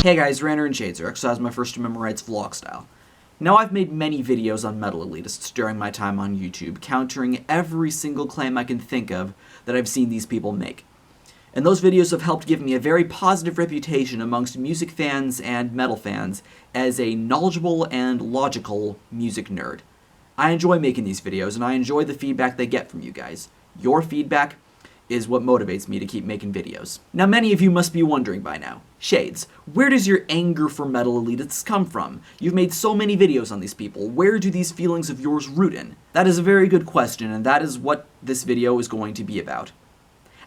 Hey guys, RanterInShades, or exercise my first amendment rights vlog style. Now I've made many videos on metal elitists during my time on YouTube, countering every single claim I can think of that I've seen these people make. And those videos have helped give me a very positive reputation amongst music fans and metal fans as a knowledgeable and logical music nerd. I enjoy making these videos, and I enjoy the feedback they get from you guys. Your feedback is what motivates me to keep making videos. Now many of you must be wondering by now, Shades, where does your anger for metal elitists come from? You've made so many videos on these people. Where do these feelings of yours root in? That is a very good question, and that is what this video is going to be about.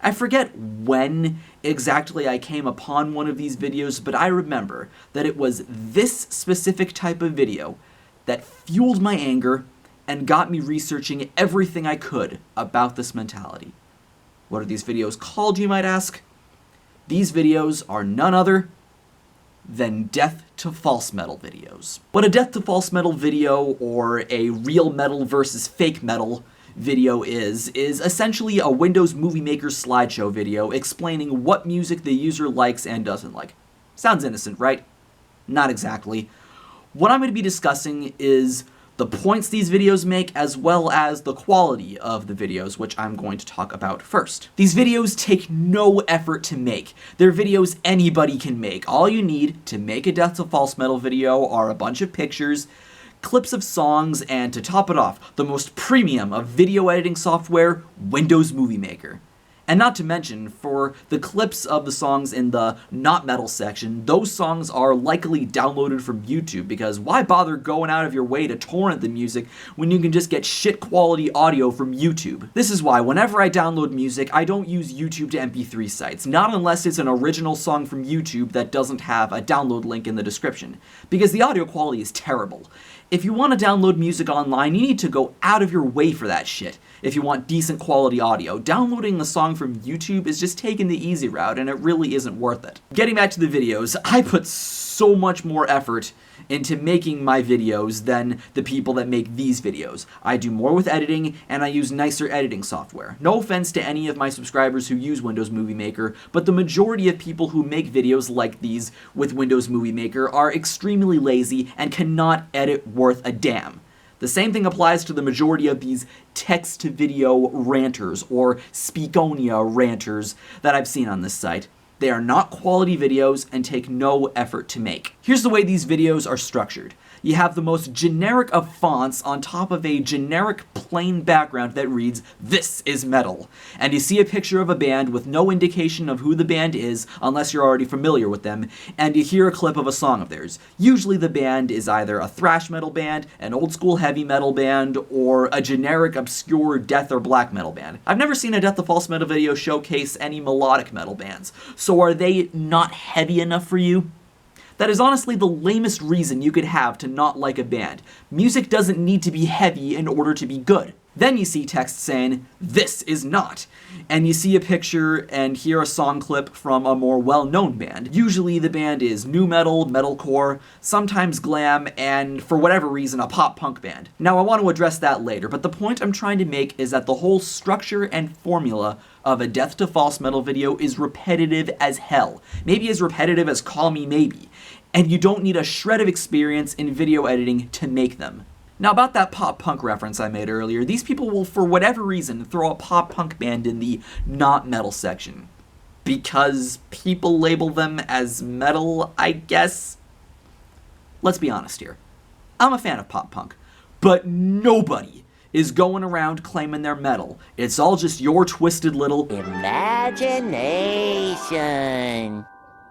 I forget when exactly I came upon one of these videos, but I remember that it was this specific type of video that fueled my anger and got me researching everything I could about this mentality. What are these videos called, you might ask? These videos are none other than death to false metal videos. What a death to false metal video, or a real metal versus fake metal video is essentially a Windows Movie Maker slideshow video explaining what music the user likes and doesn't like. Sounds innocent, right? Not exactly. What I'm going to be discussing is the points these videos make, as well as the quality of the videos, which I'm going to talk about first. These videos take no effort to make. They're videos anybody can make. All you need to make a death to false metal video are a bunch of pictures, clips of songs, and to top it off, the most premium of video editing software, Windows Movie Maker. And not to mention, for the clips of the songs in the not metal section, those songs are likely downloaded from YouTube, because why bother going out of your way to torrent the music when you can just get shit quality audio from YouTube? This is why whenever I download music, I don't use YouTube to MP3 sites, not unless it's an original song from YouTube that doesn't have a download link in the description, because the audio quality is terrible. If you want to download music online, you need to go out of your way for that shit. If you want decent quality audio, downloading a song from YouTube is just taking the easy route, and it really isn't worth it. Getting back to the videos, I put so much more effort into making my videos than the people that make these videos. I do more with editing, and I use nicer editing software. No offense to any of my subscribers who use Windows Movie Maker, but the majority of people who make videos like these with Windows Movie Maker are extremely lazy and cannot edit worth a damn. The same thing applies to the majority of these text-to-video ranters, or Speakonia ranters, that I've seen on this site. They are not quality videos and take no effort to make. Here's the way these videos are structured. You have the most generic of fonts on top of a generic plain background that reads, "This is metal." And you see a picture of a band with no indication of who the band is, unless you're already familiar with them, and you hear a clip of a song of theirs. Usually the band is either a thrash metal band, an old school heavy metal band, or a generic obscure death or black metal band. I've never seen a death to false metal video showcase any melodic metal bands. So are they not heavy enough for you? That is honestly the lamest reason you could have to not like a band. Music doesn't need to be heavy in order to be good. Then you see text saying, "This is not." And you see a picture and hear a song clip from a more well-known band. Usually the band is nu metal, metalcore, sometimes glam, and for whatever reason a pop-punk band. Now I want to address that later, but the point I'm trying to make is that the whole structure and formula of a death to false metal video is repetitive as hell. Maybe as repetitive as Call Me Maybe. And you don't need a shred of experience in video editing to make them. Now about that pop-punk reference I made earlier, these people will, for whatever reason, throw a pop-punk band in the not metal section. Because people label them as metal, I guess? Let's be honest here. I'm a fan of pop-punk, but nobody is going around claiming they're metal. It's all just your twisted little imagination.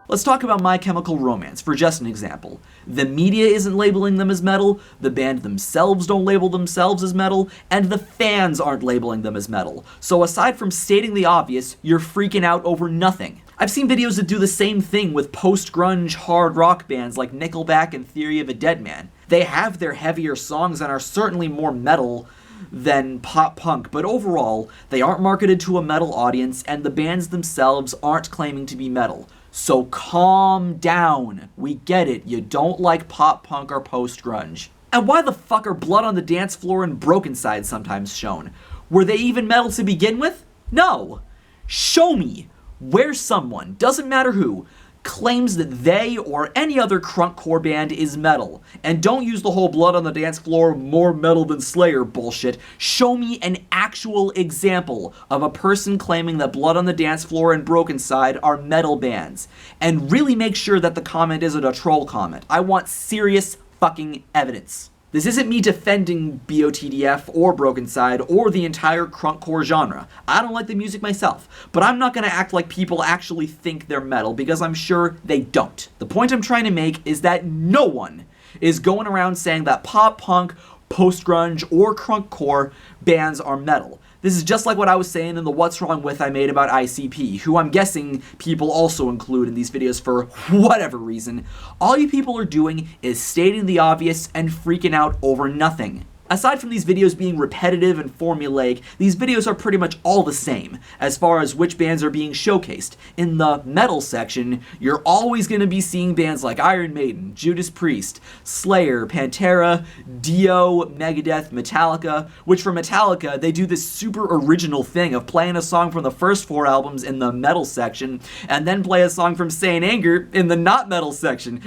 Let's talk about My Chemical Romance for just an example. The media isn't labeling them as metal, the band themselves don't label themselves as metal, and the fans aren't labeling them as metal. So aside from stating the obvious, you're freaking out over nothing. I've seen videos that do the same thing with post-grunge hard rock bands like Nickelback and Theory of a Deadman. They have their heavier songs and are certainly more metal than pop-punk, but overall, they aren't marketed to a metal audience, and the bands themselves aren't claiming to be metal. So calm down. We get it. You don't like pop-punk or post-grunge. And why the fuck are Blood on the Dance Floor and Broken Side sometimes shown? Were they even metal to begin with? No. Show me where someone, doesn't matter who, claims that they or any other crunkcore band is metal. And don't use the whole blood on the dance floor, more metal than Slayer bullshit. Show me an actual example of a person claiming that Blood on the Dance Floor and Broken Side are metal bands. And really make sure that the comment isn't a troll comment. I want serious fucking evidence. This isn't me defending BOTDF or Broken Side or the entire crunkcore genre. I don't like the music myself, but I'm not gonna act like people actually think they're metal because I'm sure they don't. The point I'm trying to make is that no one is going around saying that pop punk, post-grunge, or crunkcore bands are metal. This is just like what I was saying in the What's Wrong With I made about ICP, who I'm guessing people also include in these videos for whatever reason. All you people are doing is stating the obvious and freaking out over nothing. Aside from these videos being repetitive and formulaic, these videos are pretty much all the same as far as which bands are being showcased. In the metal section, you're always going to be seeing bands like Iron Maiden, Judas Priest, Slayer, Pantera, Dio, Megadeth, Metallica, which for Metallica, they do this super original thing of playing a song from the first 4 albums in the metal section, and then play a song from Saint Anger in the not metal section.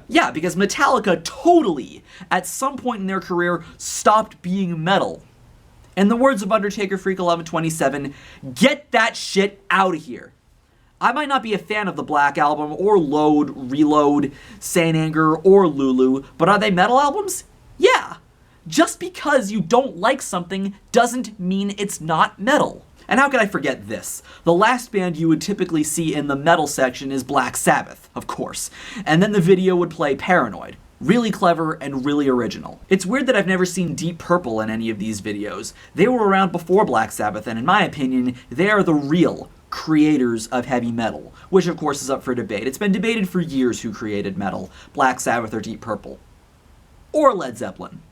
Yeah, because Metallica totally, at some point in their career, stopped being metal. In the words of Undertaker Freak 1127, get that shit out of here. I might not be a fan of the Black Album, or Load, Reload, Saint Anger, or Lulu, but are they metal albums? Yeah. Just because you don't like something doesn't mean it's not metal. And how could I forget this? The last band you would typically see in the metal section is Black Sabbath, of course. And then the video would play Paranoid. Really clever and really original. It's weird that I've never seen Deep Purple in any of these videos. They were around before Black Sabbath, and in my opinion, they are the real creators of heavy metal, which of course is up for debate. It's been debated for years who created metal, Black Sabbath or Deep Purple. Or Led Zeppelin.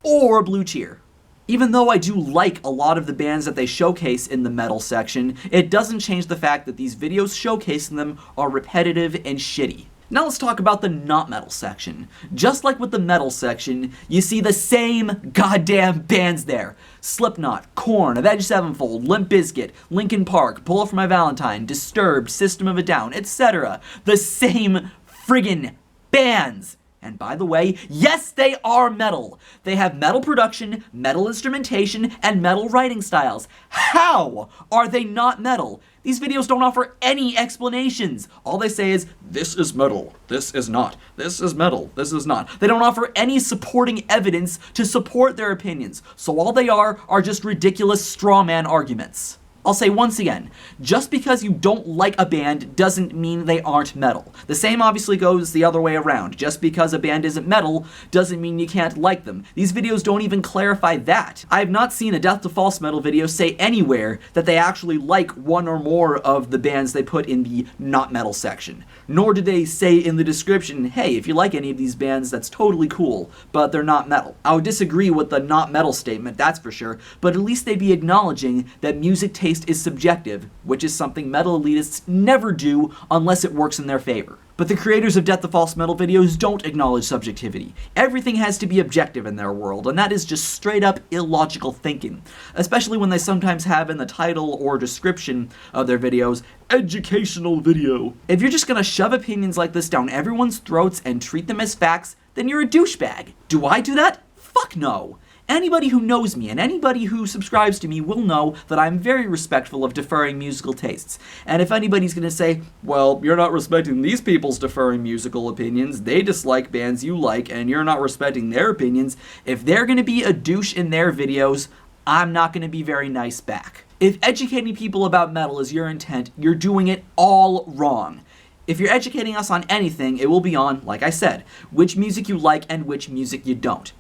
Or Blue Cheer. Even though I do like a lot of the bands that they showcase in the metal section, it doesn't change the fact that these videos showcasing them are repetitive and shitty. Now let's talk about the not metal section. Just like with the metal section, you see the same goddamn bands there. Slipknot, Korn, Avenged Sevenfold, Limp Bizkit, Linkin Park, Pull Up For My Valentine, Disturbed, System of a Down, etc. The same friggin' bands. And by the way, yes, they are metal. They have metal production, metal instrumentation, and metal writing styles. How are they not metal? These videos don't offer any explanations. All they say is, this is metal, this is not, this is metal, this is not. They don't offer any supporting evidence to support their opinions. So all they are just ridiculous straw man arguments. I'll say once again, just because you don't like a band doesn't mean they aren't metal. The same obviously goes the other way around. Just because a band isn't metal doesn't mean you can't like them. These videos don't even clarify that. I have not seen a Death to False Metal video say anywhere that they actually like one or more of the bands they put in the not metal section. Nor do they say in the description, hey, if you like any of these bands, that's totally cool, but they're not metal. I would disagree with the not metal statement, that's for sure, but at least they'd be acknowledging that music taste is subjective, which is something metal elitists never do unless it works in their favor. But the creators of Death to False Metal videos don't acknowledge subjectivity. Everything has to be objective in their world, and that is just straight up illogical thinking. Especially when they sometimes have in the title or description of their videos, educational video. If you're just gonna shove opinions like this down everyone's throats and treat them as facts, then you're a douchebag. Do I do that? Fuck no. Anybody who knows me and anybody who subscribes to me will know that I'm very respectful of differing musical tastes. And if anybody's gonna say, well, you're not respecting these people's differing musical opinions, they dislike bands you like, and you're not respecting their opinions, if they're gonna be a douche in their videos, I'm not gonna be very nice back. If educating people about metal is your intent, you're doing it all wrong. If you're educating us on anything, it will be on, like I said, which music you like and which music you don't.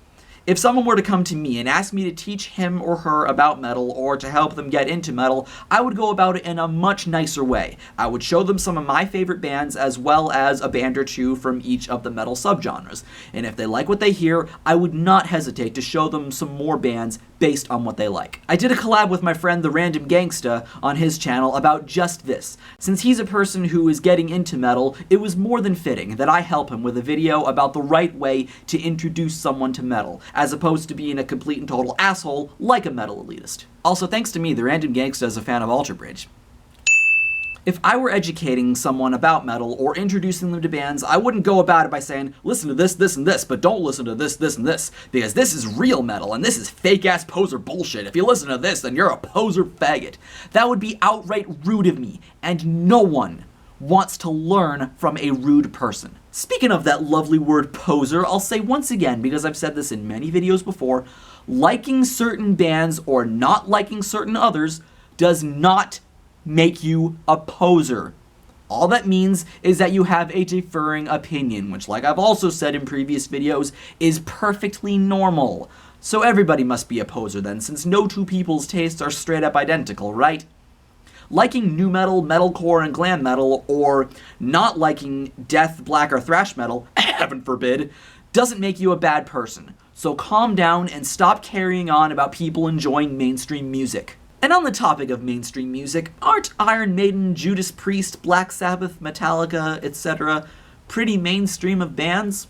If someone were to come to me and ask me to teach him or her about metal or to help them get into metal, I would go about it in a much nicer way. I would show them some of my favorite bands as well as a band or two from each of the metal subgenres. And if they like what they hear, I would not hesitate to show them some more bands based on what they like. I did a collab with my friend The Random Gangsta on his channel about just this. Since he's a person who is getting into metal, it was more than fitting that I help him with a video about the right way to introduce someone to metal, as opposed to being a complete and total asshole like a metal elitist. Also, thanks to me, The Random Gangsta is a fan of Alter Bridge. If I were educating someone about metal or introducing them to bands, I wouldn't go about it by saying, listen to this, this, and this, but don't listen to this, this, and this, because this is real metal, and this is fake-ass poser bullshit. If you listen to this, then you're a poser faggot. That would be outright rude of me, and no one wants to learn from a rude person. Speaking of that lovely word poser, I'll say once again, because I've said this in many videos before, liking certain bands or not liking certain others does not make you a poser. All that means is that you have a differing opinion, which, like I've also said in previous videos, is perfectly normal. So everybody must be a poser then, since no two people's tastes are straight up identical, right? Liking nu metal, metalcore, and glam metal, or not liking death, black, or thrash metal, heaven forbid, doesn't make you a bad person. So calm down and stop carrying on about people enjoying mainstream music. And on the topic of mainstream music, aren't Iron Maiden, Judas Priest, Black Sabbath, Metallica, etc. pretty mainstream of bands?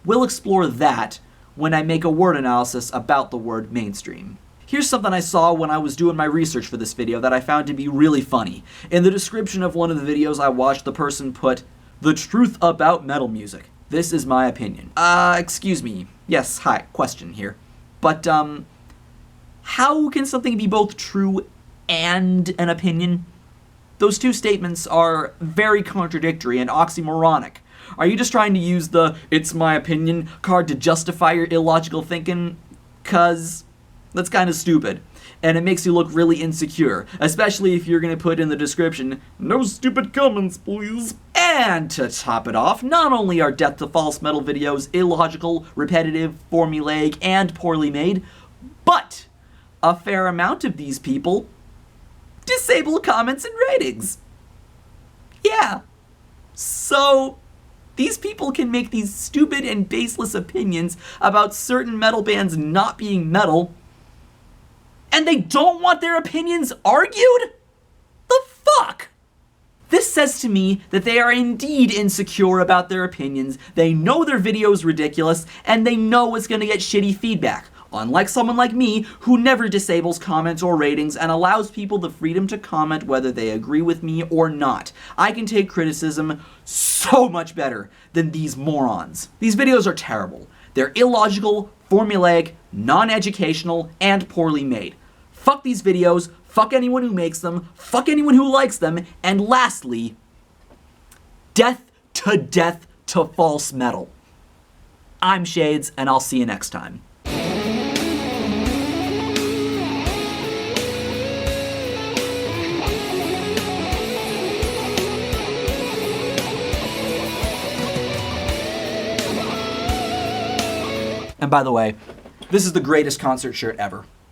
We'll explore that when I make a word analysis about the word mainstream. Here's something I saw when I was doing my research for this video that I found to be really funny. In the description of one of the videos I watched, the person put, "The truth about metal music. This is my opinion." Excuse me. Yes, hi, question here. But, how can something be both true and an opinion? Those two statements are very contradictory and oxymoronic. Are you just trying to use the "it's my opinion" card to justify your illogical thinking? 'Cause that's kind of stupid. And it makes you look really insecure, especially if you're going to put in the description, "No stupid comments, please." And to top it off, not only are Death to False metal videos illogical, repetitive, formulaic, and poorly made, but a fair amount of these people disable comments and ratings. Yeah. So these people can make these stupid and baseless opinions about certain metal bands not being metal, and they don't want their opinions argued? The fuck? This says to me that they are indeed insecure about their opinions, they know their video's ridiculous, and they know it's gonna get shitty feedback. Unlike someone like me, who never disables comments or ratings and allows people the freedom to comment whether they agree with me or not. I can take criticism so much better than these morons. These videos are terrible. They're illogical, formulaic, non-educational, and poorly made. Fuck these videos, fuck anyone who makes them, fuck anyone who likes them, and lastly, death to false metal. I'm Shades, and I'll see you next time. And by the way, this is the greatest concert shirt ever.